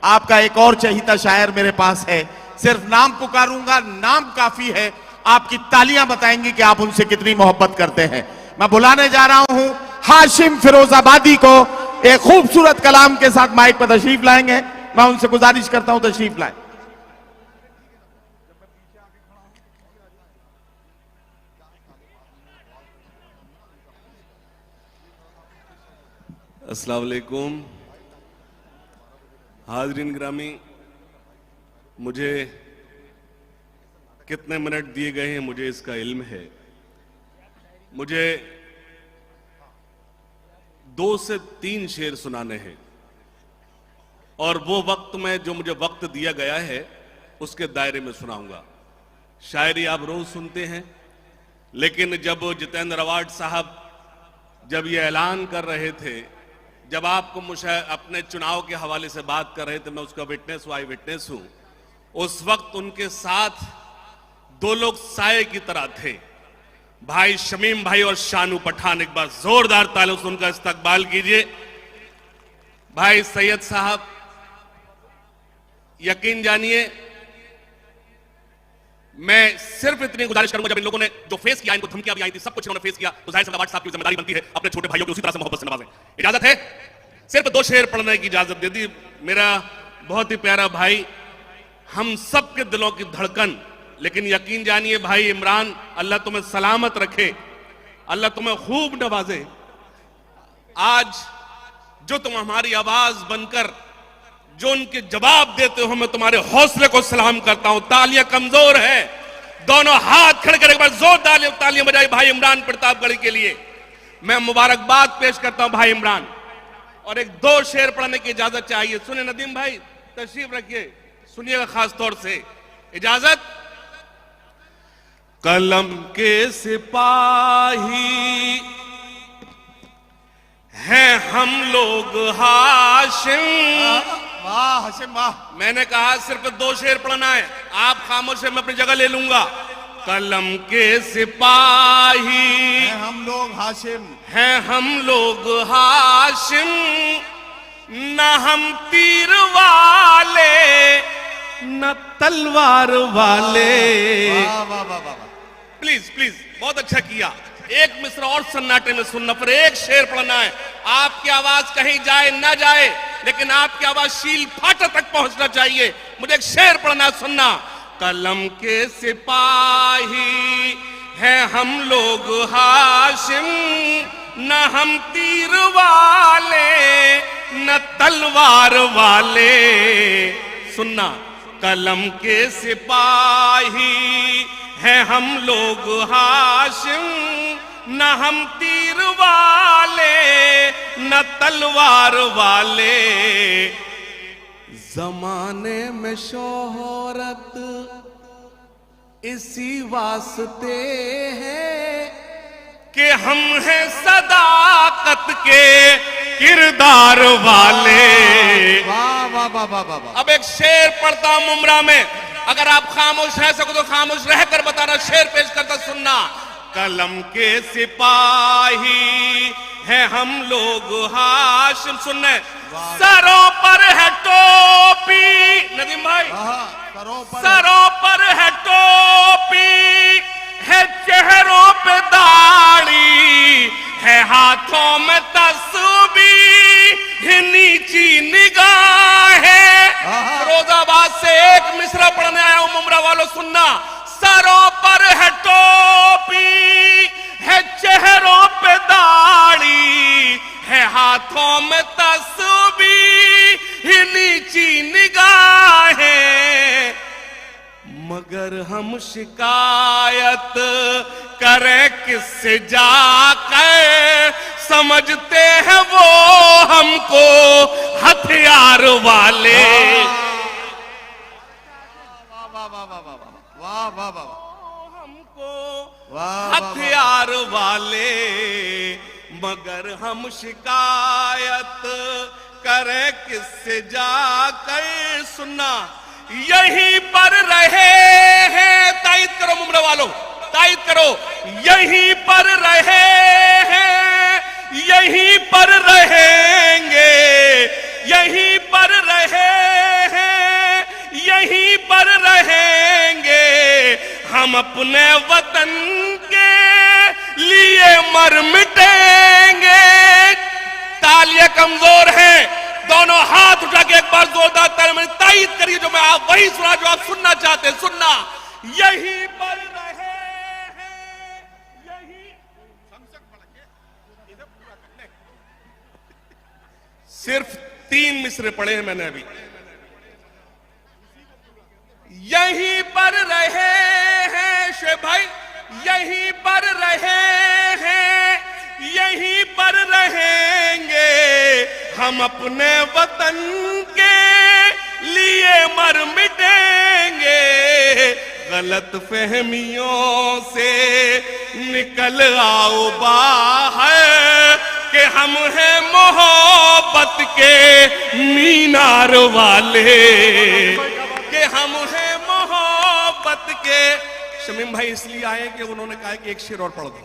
आपका एक और चहीता शायर मेरे पास है, सिर्फ नाम पुकारूंगा, नाम काफी है, आपकी तालियां बताएंगी कि आप उनसे कितनी मोहब्बत करते हैं। मैं बुलाने जा रहा हूं हाशिम फिरोजाबादी को, एक खूबसूरत कलाम के साथ माइक पर तशरीफ लाएंगे। मैं उनसे गुजारिश करता हूं तशरीफ लाएं। अस्सलाम वालेकुम हाज़रीन गिरामी, मुझे कितने मिनट दिए गए हैं मुझे इसका इल्म है। मुझे 2 से 3 शेर सुनाने हैं और वो वक्त में जो मुझे वक्त दिया गया है उसके दायरे में सुनाऊंगा। शायरी आप रोज सुनते हैं, लेकिन जब जितेंद्र अवार्ड साहब जब ये ऐलान कर रहे थे, जब आपको अपने चुनाव के हवाले से बात कर रहे थे, मैं उसका विटनेस हूं, आई विटनेस हूं। उस वक्त उनके साथ 2 लोग साये की तरह थे, भाई शमीम भाई और शानू पठान। एक बार जोरदार तालियों से उनका इस्तकबाल कीजिए। भाई सैयद साहब, यकीन जानिए, मैं सिर्फ इतनी गुजारिश करूंगा, जब इन लोगों ने जो फेस किया, इनको धमकियां भी आई थी, सब कुछ इन्होंने फेस किया, तो जाहिर सी बात साहब की जिम्मेदारी बनती है अपने छोटे भाइयों को उसी तरह से मोहब्बत से नवाजें। इजाजत है? सिर्फ 2 शेर पढ़ने की इजाजत दे दी। मेरा बहुत ही प्यारा भाई, हम सब के दिलों की धड़कन, लेकिन यकीन जानिए भाई इमरान, अल्लाह तुम्हें सलामत रखे, अल्लाह तुम्हें खूब नवाजे। आज जो तुम हमारी आवाज बनकर जो उनके जवाब देते हो, मैं तुम्हारे हौसले को सलाम करता हूं। तालियां कमजोर है, दोनों हाथ खड़े कर एक बार जोरदार तालियां बजाई भाई इमरान प्रतापगढ़ी के लिए। मैं मुबारकबाद पेश करता हूं भाई इमरान। और एक 2 शेर पढ़ने की इजाजत चाहिए। सुने नदीम भाई, तशरीफ रखिए, सुनिएगा खास तौर से। इजाजत। कलम के सिपाही हैं हम लोग हाशिम। वाह हाशिम वाह। मैंने कहा सिर्फ 2 शेर पढ़ना है, आप खामोश है, मैं अपनी जगह ले लूंगा। कलम के सिपाही हैं हम लोग हाशिम, हैं हम लोग हाशिम, न हम तीर वाले न तलवार वाले। वाह वाह वाह वाह। प्लीज प्लीज, बहुत अच्छा किया। एक मिसरा और सन्नाटे में सुनना, पर एक शेर पढ़ना है। आपकी आवाज कहीं जाए ना जाए, लेकिन आपकी आवाज शील फाटा तक पहुंचना चाहिए। मुझे एक शेर पढ़ना, सुनना। कलम के सिपाही हैं हम लोग हाशिम, न हम तीर वाले न तलवार वाले। सुनना, कलम के सिपाही हैं हम लोग हाशिम, न हम तीर वाले न तलवार वाले। जमाने में शोहरत इसी वास्ते है कि हम हैं सदाकत के किरदार वाले। वाह वाह वाह वाह वाह। अब एक शेर पढ़ता हूं मुमरा में, अगर आप खामोश रह सको तो खामोश रहकर बताना। शेर पेश करता सुनना। कलम के सिपाही हैं हम लोग हाशिम। सुनने, सरों पर है टोपी, नदीम भाई, सरों पर है टोपी, है चेहरों पे दाढ़ी, है हाथों में तस्बीह, नीची निगाहें। फिरोजाबाद से एक मिसरा पढ़ने आया हूं मुमरा वालों, सुनना। सरों पर है टोपी, है चेहरों पे दाढ़ी, है हाथों में तस्बीह, नीची निगाहें। मगर हम शिकायत करें किससे जाकर, समझते हैं वो हमको हथियार वाले। वाह वाह वाह वाह वाह वाह। हमको हथियार वाले, मगर हम शिकायत करें किससे जाकर। सुनना, यहीं पर रहे हैं, तायद करो मुमरा वालों, तायद करो। यहीं पर रहे हैं, यहीं पर रहेंगे, यहीं पर रहे हम अपने वतन के लिए मर मिटेंगे। तालियां कमजोर हैं, दोनों हाथ उठा के एक बार जोरदार ताली में तायीद करिए जो मैं आप वही सुना जो आप सुनना चाहते हैं। सुनना, यही पर रहे हैं, यही सिर्फ 3 मिसरे पढ़े हैं मैंने अभी। यहीं पर रहे हैं शेख भाई, यहीं पर रहे हैं, यहीं पर रहेंगे। हम अपने वतन के लिए मर मिटेंगे। गलत फहमियों से निकल आओ बाहर कि हम हैं मोहब्बत के मीनार वाले, कि हम हैं मोहब्बत के। शमीम भाई इसलिए आए कि उन्होंने कहा कि एक शेर और पढ़ दो।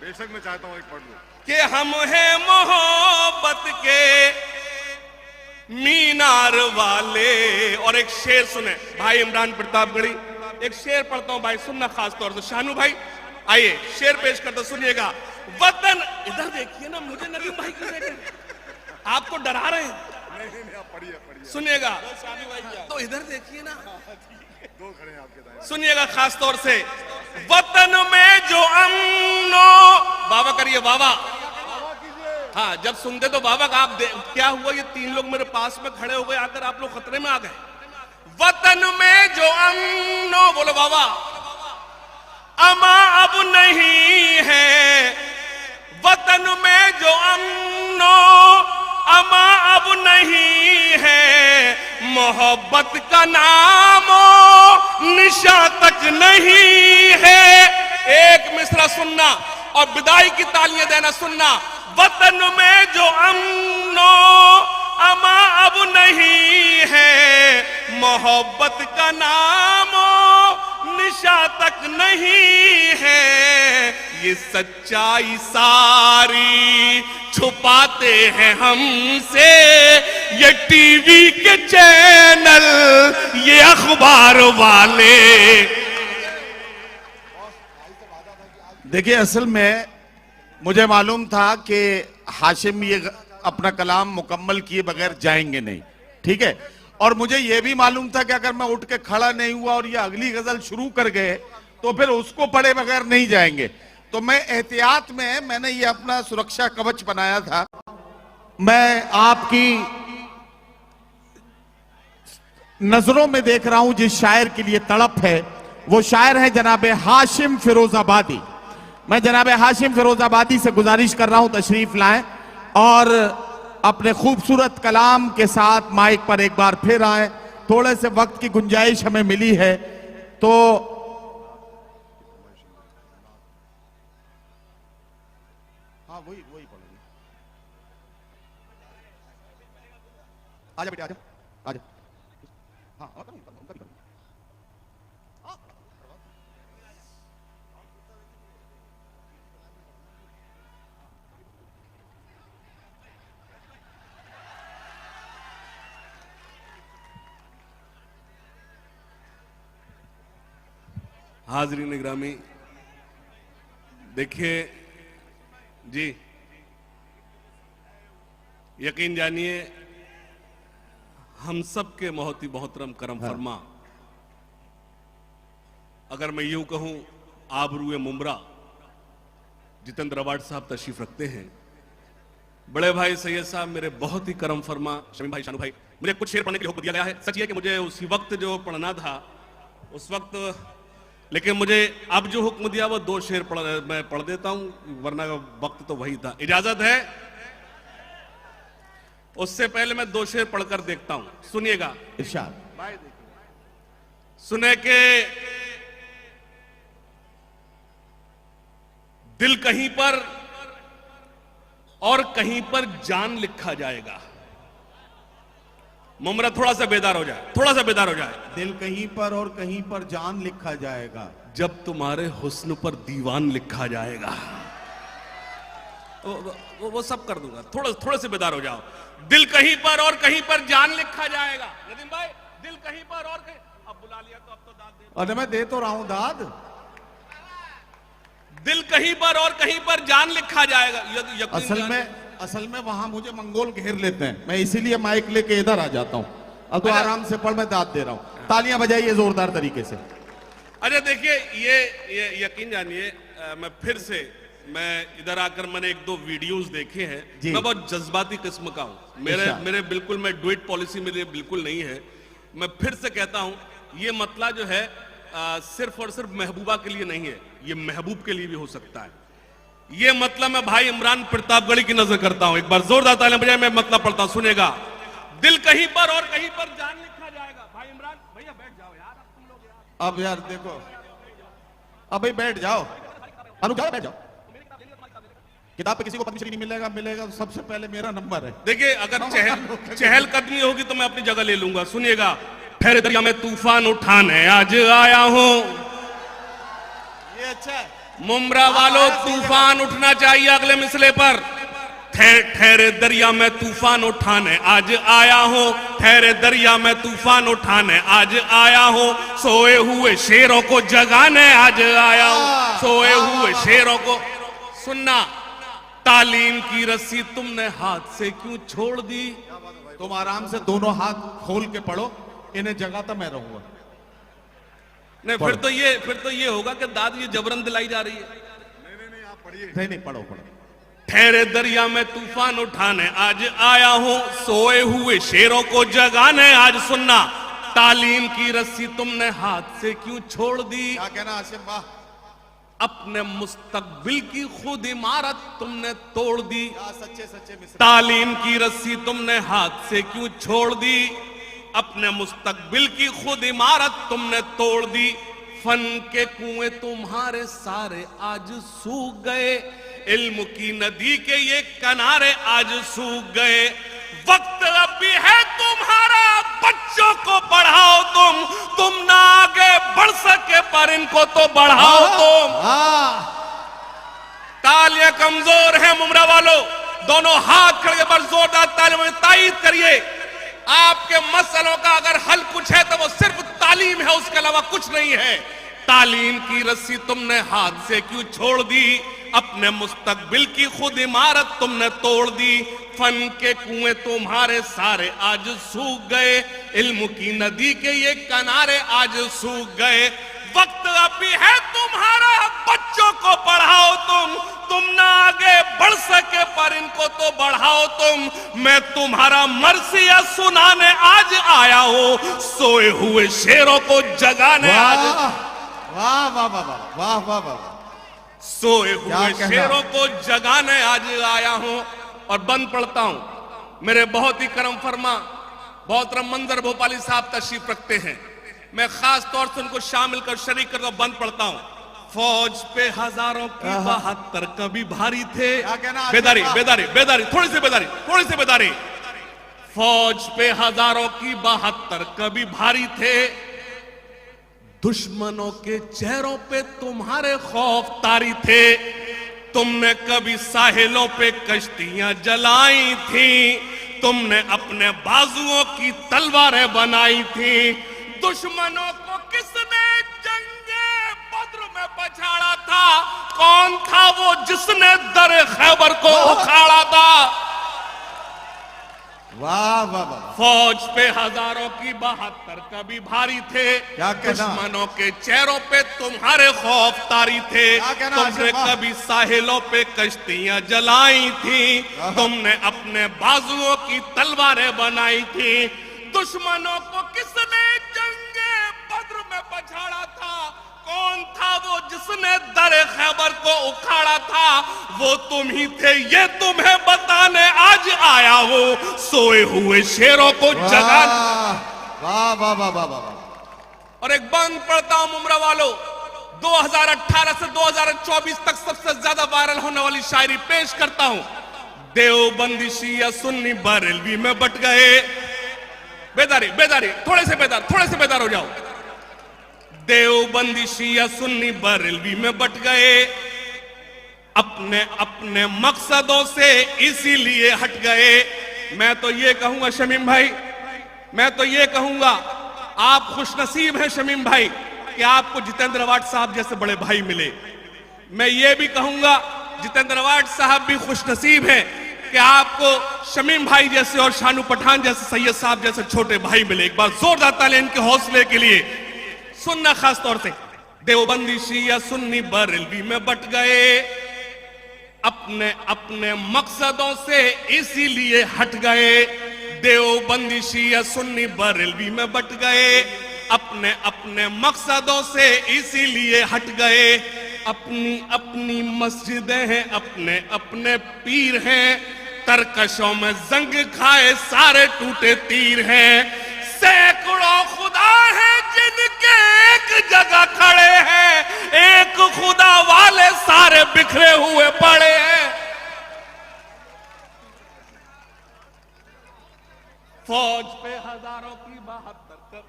बेशक मैं चाहता हूं एक पढ़ लूं कि हम हैं मोहब्बत के मीनार वाले। और एक शेर सुने भाई इमरान प्रतापगढ़ी, एक शेर पढ़ता हूं भाई, सुनना खास तौर से। शानू भाई आइए शेर पेश करते सुनिएगा। वतन, इधर देखिए ना, मुझे नदीम भाई क्यों देख रहे हैं? आपको डरा रहे हैं? नहीं आप पढ़िए पढ़िए सुनिएगा तो इधर देखिए ना, दो खड़े हैं आपके दाएं। सुनिएगा खास तौर से। वतन में जो अमनो, बाबा करिए बाबा। हाँ जब सुनते तो बाबा का आप क्या हुआ, ये 3 लोग मेरे पास में खड़े हो गए, आकर आप लोग खतरे में आ गए। वतन में जो अमनो, बोलो बाबा, अमा अब नहीं है। वतन में जो अमनो अमा अब नहीं है। मोहब्बत का नामो निशा तक नहीं है। एक मिसरा सुनना और विदाई की तालियां देना। सुनना, वतन में जो अमनो अमा अब नहीं है। मोहब्बत का नामो निशा तक नहीं है। ये सच्चाई सारी छुपाते हैं हमसे, ये टीवी के चैनल, ये अखबार वाले। देखिए असल में मुझे मालूम था कि हाशिम ये अपना कलाम मुकम्मल किए बगैर जाएंगे नहीं, ठीक है। और मुझे यह भी मालूम था कि अगर मैं उठ के खड़ा नहीं हुआ और ये अगली गजल शुरू कर गए तो फिर उसको पढ़े बगैर नहीं जाएंगे। तो मैं एहतियात में मैंने ये अपना सुरक्षा कवच बनाया था। मैं आपकी नजरों में देख रहा हूं जिस शायर के लिए तड़प है, वो शायर है जनाब हाशिम फिरोजाबादी। मैं जनाब हाशिम फिरोजाबादी से गुजारिश कर रहा हूं तशरीफ लाएं और अपने खूबसूरत कलाम के साथ माइक पर एक बार फिर आए। थोड़े से वक्त की गुंजाइश हमें मिली है तो हाँ वही पढ़ेंगे। आजा बेटा आजा आजा। हाँ हाँ उनका भी करो। हाज़रीन इकरामी, देखिए जी, यकीन जानिए हम सब के बहुत ही मोहतरम करम फरमा, अगर मैं यूं कहूं आबरूए मुमरा जितेंद्र अवार्ड साहब तशरीफ रखते हैं। बड़े भाई सैयद साहब मेरे बहुत ही करम फरमा। शमीम भाई, शानू भाई, मुझे कुछ शेर पढ़ने के लिए हुक्म दिया गया है। सच ये कि मुझे उसी वक्त जो पढ़ना था उस वक्त, लेकिन मुझे अब जो हुक्म दिया वो 2 शेर मैं पढ़ देता हूं, वरना वक्त तो वही था। इजाजत है? उससे पहले मैं 2 शेर पढ़कर देखता हूं, सुनिएगा। इरशाद। सुने के दिल कहीं पर और कहीं पर जान लिखा जाएगा। मुमरा थोड़ा सा बेदार हो जाए, थोड़ा सा बेदार हो जाए। दिल कहीं पर और कहीं पर जान लिखा जाएगा। जब तुम्हारे हुस्न पर दीवान लिखा जाएगा। वो सब कर दूंगा, थोड़े से बेदार हो जाओ। दिल कहीं पर और कहीं पर जान लिखा जाएगा। नदीम भाई, दिल कहीं पर और कहीं, अब बुला लिया तो अब तो दाद दे। अरे मैं दे तो रहा हूं दाद। दिल कहीं पर और कहीं पर जान लिखा जाएगा। यकीन असल में वहां मुझे मंगोल घेर लेते हैं, मैं इसीलिए माइक लेके इधर आ जाता हूं। अब तो आराम से पढ़, मैं दाद दे रहा हूं। तालियां बजाइए जोरदार तरीके से। अच्छा देखिए, ये यकीन जानिए, मैं इधर आकर मैंने एक दो वीडियोस देखे हैं। मैं बहुत जज्बाती किस्म का हूं। मेरे बिल्कुल, मैं डुएट पॉलिसी मेरे बिल्कुल नहीं है। मैं फिर से कहता हूं, ये मतला जो है सिर्फ और सिर्फ महबूबा के लिए नहीं है, ये महबूब के लिए भी हो सकता है। ये मतलब मैं भाई इमरान प्रतापगढ़ी की नजर करता हूं। एक बार जोरदार तालियां बजाएं, मैं मतलब पढ़ता हूं, सुनेगा। दिल कहीं पर और कहीं पर जान लिखा जाएगा। भाई इमरान भैया बैठ जाओ यार, अब तुम लोग यार। अब यार देखो, अब भाई बैठ जाओ, अनुज जाओ, बैठ जाओ। किताब पे किसी को पद्मश्री नहीं मिलेगा तो सबसे पहले मेरा नंबर है। देखिए, अगर चहलकदमी होगी तो मैं अपनी जगह ले लूंगा। सुनिएगा, ठहरे दरिया में तूफान उठाने आज आया हूं। ये अच्छा है। मुमरा वालों, तूफान उठना चाहिए अगले मिसले पर। ठहरे दरिया में तूफान उठाने आज आया हूं, ठहरे दरिया में तूफान उठाने आज आया हूं, सोए हुए शेरों को जगाने आज आया हूं, सोए हुए शेरों को। सुनना, तालीम की रस्सी तुमने हाथ से क्यों छोड़ दी। तुम आराम से दोनों हाथ खोल के पढ़ो, इन्हें जगाता मैं रहूंगा। नहीं, फिर तो ये होगा कि दाद ये जबरन दिलाई जा रही है। नहीं आप पढ़िए। नहीं पढ़ो। ठहरे दरिया में तूफान उठाने आज आया हूं, सोए हुए शेरों को जगाने आज। सुनना, तालीम की रस्सी तुमने हाथ से क्यों छोड़ दी। क्या कहना आसिम, वाह। अपने मुस्तकबिल की खुद इमारत तुमने तोड़ दी। सच्चे मिस्र। तालीम की रस्सी तुमने हाथ से क्यों छोड़ दी, अपने मुस्तकबिल की खुद इमारत तुमने तोड़ दी। फन के कुएं तुम्हारे सारे आज सूख गए, इल्म की नदी के ये किनारे आज सूख गए। वक्त अब भी है तुम्हारा, बच्चों को पढ़ाओ तुम ना आगे बढ़ सके पर इनको तो बढ़ाओ तुम। तालियां कमजोर है मुमरा वालों, दोनों हाथ खड़े पर जोरदार तालियों में तायीद करिए। आपके मसलों का अगर हल कुछ है तो वो सिर्फ तालीम है, उसके अलावा कुछ नहीं है। तालीम की रस्सी तुमने हाथ से क्यों छोड़ दी, अपने मुस्तकबिल की खुद इमारत तुमने तोड़ दी। फन के कुएं तुम्हारे सारे आज सूख गए, इल्म की नदी के ये किनारे आज सूख गए। वक्त अभी है तुम्हारा, बच्चों को पढ़ाओ तुम ना आगे बढ़ सके पर इनको तो बढ़ाओ तुम। मैं तुम्हारा मरसिया सुनाने आज आया हूं, सोए हुए शेरों को जगाने आज। वाह वाह वाह वाह वाह वाह। सोए हुए शेरों को जगाने आज आया हूं। और बंद पढ़ता हूं, मेरे बहुत ही करम फरमा मोहतरम मंजर भोपाली साहब तशरीफ रखते हैं, मैं खास तौर से उनको शामिल कर शरीक कर बंद पढ़ता हूं। फौज पे हजारों की 72 कभी भारी थे। बेदारी बेदारी बेदारी, थोड़ी सी बेदारी। फौज पे हजारों की 72 कभी भारी थे, दुश्मनों के चेहरों पे तुम्हारे खौफ तारी थे। तुमने कभी साहिलों पे कश्तियां जलाई थी, तुमने अपने बाजुओं की तलवारें बनाई थी। दुश्मनों को किसने जंगे बद्र में पछाड़ा था, कौन था वो जिसने दर खैबर को उखाड़ा था। वाह वाह वाह। फौज पे हजारों की 72 कभी भारी थे, दुश्मनों के चेहरों पे तुम्हारे खौफ तारी थे। तुमने कभी साहिलों पे कश्तियां जलाई थी, तुमने अपने बाजुओं की तलवारें बनाई थी। दुश्मनों को किसने जंगे बद्र में पछाड़ा था, कौन था वो जिसने दर खैबर को उखाड़ा था। वो तुम ही थे, ये तुम्हें बताने आज आया हूं, सोए हुए शेरों को जगाने। वाह वाह वाह वाह वाह। और एक बंद पढ़ता हूं मुमरा वालों, 2018 से 2024 तक सबसे ज्यादा वायरल होने वाली शायरी पेश करता हूं। देवबंदी शिया सुन्नी बरेलवी में बट गए। बेदारी बेदारी, थोड़े से बेदार हो जाओ। देवबंदी शिया सुन्नी बरेलवी में बट गए, अपने अपने मकसदों से इसीलिए हट गए। मैं तो ये कहूंगा शमीम भाई, मैं तो ये कहूंगा आप खुशनसीब हैं शमीम भाई कि आपको जितेंद्र अवार्ड साहब जैसे बड़े भाई मिले। मैं ये भी कहूंगा जितेंद्र अवार्ड साहब भी खुशनसीब हैं कि आपको शमीम भाई जैसे और शानू पठान जैसे सैयद साहब जैसे छोटे भाई मिले। एक बार जोरदार ताली इनके हौसले के लिए। सुनना खास तौर से, देवबंदी शिया सुन्नी बरेलवी में बट गए, अपने अपने मकसदों से इसीलिए हट गए। देवबंदी शिया सुन्नी बरेलवी में बट गए, अपने अपने मकसदों से इसीलिए हट गए। अपनी अपनी मस्जिदें हैं, अपने अपने पीर हैं, तरकशों में जंग खाए सारे टूटे तीर हैं। सैकड़ों खुदा हैं जिनके एक जगह खड़े हैं, एक खुदा वाले सारे बिखरे हुए पड़े हैं। फौज पे हजारों की 72।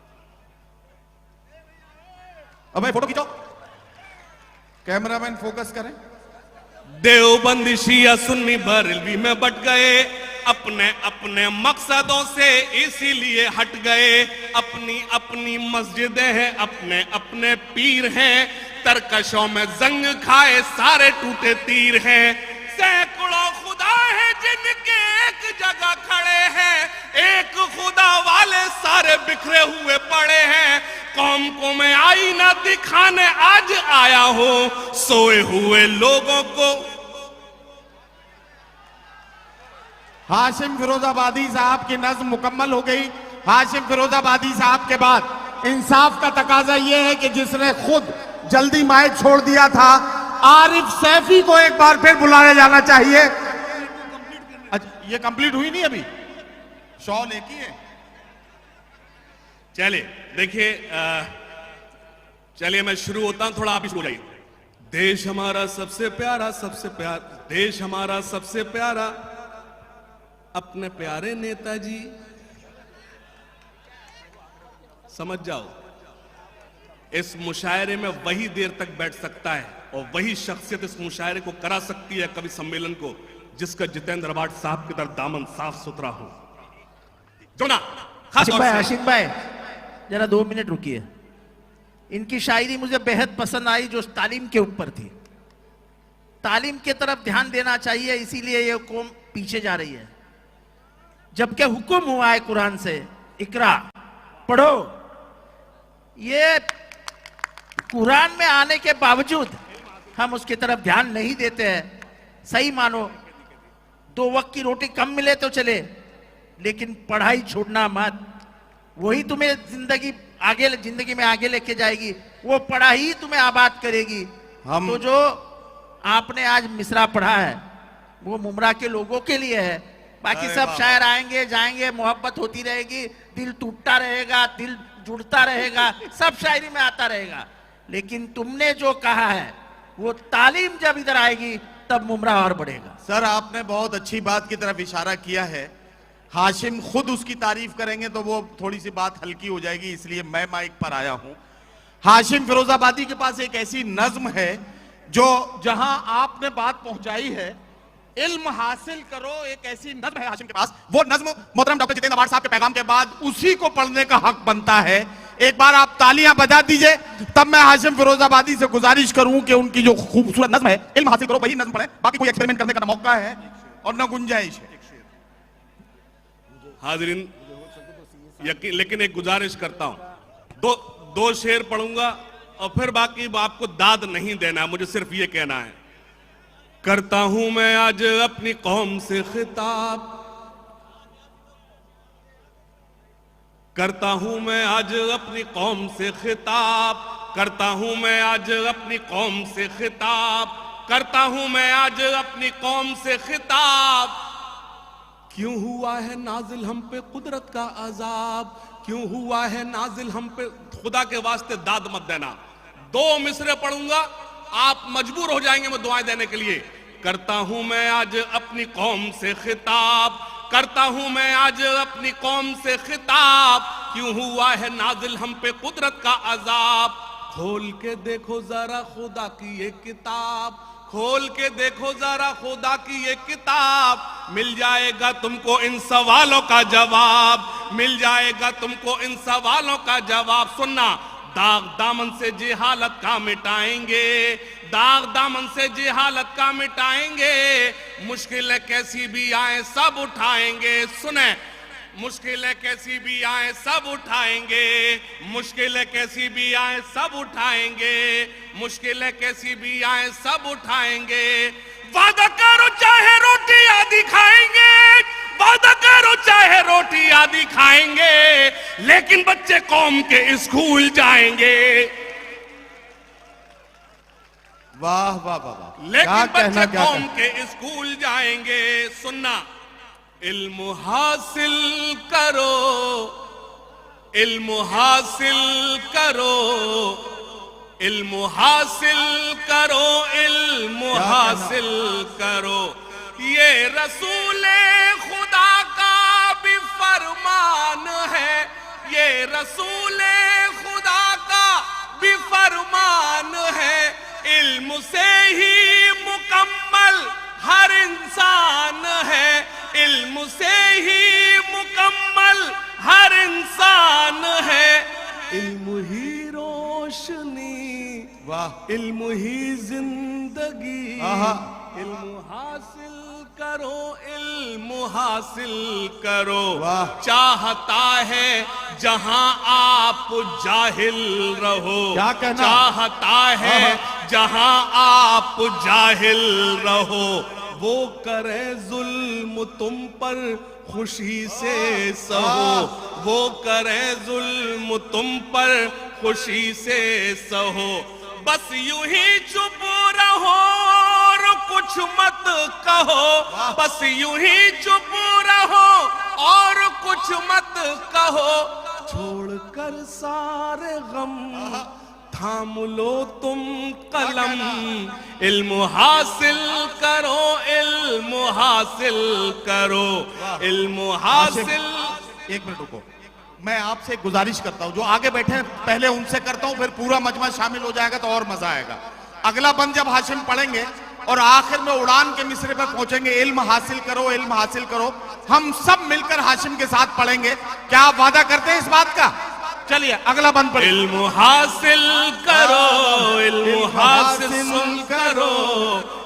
अब फोटो खींचो, कैमरामैन फोकस करें। देवबंदी शिया सुन्नी बरेलवी में बट गए, अपने अपने मकसदों से इसीलिए हट गए। अपनी अपनी मस्जिदें हैं, अपने अपने पीर हैं, तरकशों में जंग खाए सारे टूटे तीर हैं। सैकड़ों खुदा हैं जिनके एक जगह खड़े हैं, एक खुदा वाले सारे बिखरे हुए पड़े हैं। कौम को मैं आईना दिखाने आज आया हूं, सोए हुए लोगों को। हाशिम फिरोजाबादी साहब की नज्म मुकम्मल हो गई। हाशिम फिरोजाबादी साहब के बाद इंसाफ का तकाजा यह है कि जिसने खुद जल्दी माइक छोड़ दिया था, आरिफ सैफी को एक बार फिर बुलाया जाना चाहिए। अच्छा, ये कंप्लीट हुई नहीं अभी, शॉल एक ही है। चलिए देखिए, चलिए मैं शुरू होता हूं, थोड़ा आप ही शुरू हो जाइए। देश हमारा सबसे प्यारा, सबसे प्यारा देश हमारा सबसे प्यारा, अपने प्यारे नेताजी। समझ जाओ, इस मुशायरे में वही देर तक बैठ सकता है और वही शख्सियत इस मुशायरे को करा सकती है, कवि सम्मेलन को, जिसका जितेंद्र अवार्ड साहब की तरह दामन साफ सुथरा हो। जोना खास तौर से आशिक भाई जरा 2 मिनट रुकिए। इनकी शायरी मुझे बेहद पसंद आई जो तालीम के ऊपर थी। तालीम की तरफ ध्यान देना चाहिए, इसीलिए ये कौम पीछे जा रही है। जबकि हुक्म हुआ है कुरान से, इकरा पढ़ो। ये कुरान में आने के बावजूद हम उसकी तरफ ध्यान नहीं देते हैं। सही मानो 2 वक्त की रोटी कम मिले तो चले, लेकिन पढ़ाई छोड़ना मत। वही तुम्हें जिंदगी में आगे लेके जाएगी, वो पढ़ाई ही तुम्हें आबाद करेगी। तो जो आपने आज मिसरा पढ़ा है वो मुमरा के लोगों के लिए है। बाकी सब शायर आएंगे जाएंगे, मोहब्बत होती रहेगी, दिल टूटता रहेगा, दिल जुड़ता रहेगा, सब शायरी में आता रहेगा। लेकिन तुमने जो कहा है वो तालीम जब इधर आएगी तब मुमरा और बढ़ेगा। सर, आपने बहुत अच्छी बात की तरफ इशारा किया है। हाशिम खुद उसकी तारीफ करेंगे तो वो थोड़ी सी बात हल्की हो जाएगी, इसलिए मैं माइक पर आया हूं। हाशिम फिरोजाबादी के पास एक ऐसी नज्म है जो जहां आपने बात पहुंचाई है, इल्म हासिल करो, एक ऐसी नज्म है हाशिम के पास। वो नज्म मोहतरम डॉक्टर जितेंद्र अवार्ड साहब के पैगाम के बाद उसी को पढ़ने का हक बनता है। एक बार आप तालियां बजा दीजिए, तब मैं हाशिम फिरोजाबादी से गुजारिश करूं कि उनकी जो खूबसूरत नज्म है, इल्म हासिल करो, वही नज्म पढ़ें। बाकी कोई एक्सपेरिमेंट करने का ना मौका है और ना गुंजाइश है। हाजिरीन, लेकिन एक गुजारिश करता हूं, दो शेर पढ़ूंगा और फिर बाकी आपको दाद नहीं देना, मुझे सिर्फ ये कहना है। करता हूं मैं आज अपनी कौम से खिताब, करता हूं मैं आज अपनी कौम से खिताब, करता हूं मैं आज अपनी कौम से खिताब, करता हूं मैं आज अपनी कौम से खिताब। क्यों हुआ है नाजिल हम पे कुदरत का अजाब, क्यों हुआ है नाजिल हम पे। खुदा के वास्ते दाद मत देना। 2 मिसरे पढ़ूंगा, आप मजबूर हो जाएंगे मैं दुआएं देने के लिए। करता हूं मैं आज अपनी कौम से खिताब, करता हूं मैं आज अपनी कौम से खिताब। क्यों हुआ है नाजिल हम पे कुदरत का अजाब। खोल के देखो जरा खुदा की ये किताब, खोल के देखो जरा खुदा की ये किताब। मिल जाएगा तुमको इन सवालों का जवाब, मिल जाएगा तुमको इन सवालों का जवाब। सुनना, दाग दामन से जेहालत का मिटाएंगे, दाग दामन से जेहालत का मिटाएंगे, मुश्किलें कैसी भी आए सब उठाएंगे। सुने, मुश्किलें कैसी भी आए सब उठाएंगे, मुश्किलें कैसी भी आए सब उठाएंगे, मुश्किलें कैसी भी आए सब उठाएंगे। वादा करो चाहे रोटी आदि खाएंगे, वादा करो चाहे रोटी आदि खाएंगे, लेकिन बच्चे कौम के स्कूल जाएंगे। वाह वाह वाह वाह, लेकिन बच्चे कौम के स्कूल जाएंगे। सुनना, इल्म हासिल करो, इल्म हासिल करो, इल्म हासिल करो, इल्म हासिल करो, ये रसूले खुदा का भी फरमान है, ये रसूले खुदा का भी फरमान है। इल्म से ही मुकम्मल हर इंसान है, इल्म से ही मुकम्मल हर इंसान है। इल्म ही रोशनी, वाह, इल्म ही जिंदगी, इल्म हासिल करो, इल्म हासिल करो। चाहता है जहां आप जाहिल रहो, क्या कहना? चाहता है जहां आप जाहिल रहो, वो करे जुल्म तुम पर खुशी से सहो, वो करे जुल्म तुम पर खुशी से सहो। बस यूं ही चुप रहो और कुछ मत कहो, बस यूं ही चुप रहो और कुछ मत कहो। छोड़कर सारे गम थाम लो तुम कलम, इल्म हासिल करो, इल्म हासिल करो, इल्म हासिल। एक मिनट रुको, मैं आपसे गुजारिश करता हूं, जो आगे बैठे हैं पहले उनसे करता हूं, फिर पूरा मजमा शामिल हो जाएगा तो और मजा आएगा। अगला बंद जब हाशिम पढ़ेंगे और आखिर में उड़ान के मिसरे पर पहुंचेंगे, इल्म हासिल करो, इल्म हासिल करो, हम सब मिलकर हाशिम के साथ पढ़ेंगे। क्या आप वादा करते हैं इस बात का? चलिए अगला बंद पढ़िए। इल्म हासिल करो, इल्म हासिल करो,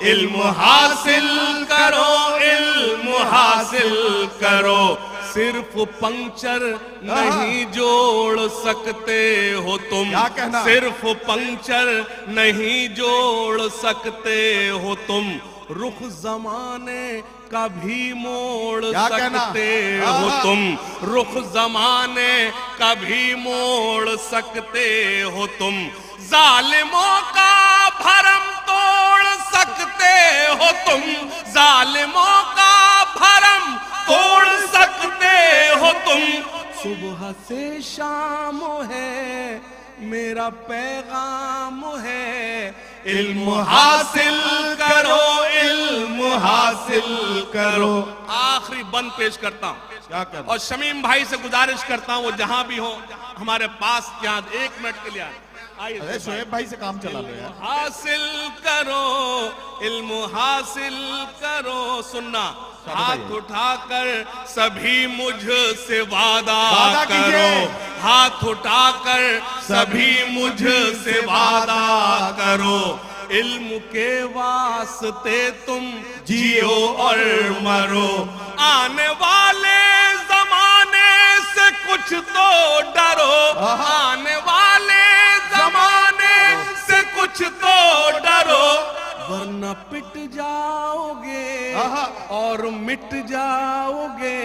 इल्म हासिल करो, इल्म हासिल करो। सिर्फ पंक्चर नहीं जोड़ सकते हो तुम, क्या कहना? सिर्फ पंक्चर नहीं जोड़ सकते हो तुम, रुख जमाने का भी मोड़ सकते हो तुम, रुख जमाने का भी मोड़ सकते हो तुम। जालिमों का भरम तोड़ सकते हो तुम, जालिमों का भरम तोड़ सकते हो तुम। सुबह से शाम है मेरा पैगाम है, इल्म हासिल करो, इल्म हासिल करो। आखिरी बंद पेश करता हूं, क्या करना? और शमीम भाई से गुजारिश करता हूं वो जहां भी हो हमारे पास यहाँ 1 मिनट के लिए आइए। अरे शोएब भाई से काम चला लो यार। हासिल करो, इल्म हासिल करो। सुनना, हाथ उठाकर सभी मुझसे वादा करो, हाथ उठाकर सभी मुझसे वादा करो। इल्म के वास्ते तुम जियो और मरो, आने वाले जमाने से कुछ तो डरो, आने वाले जमाने से कुछ तो डरो, वरना पिट जाओगे और मिट जाओगे।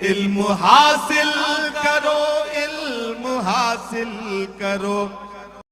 इल्म हासिल करो, इल्म हासिल करो।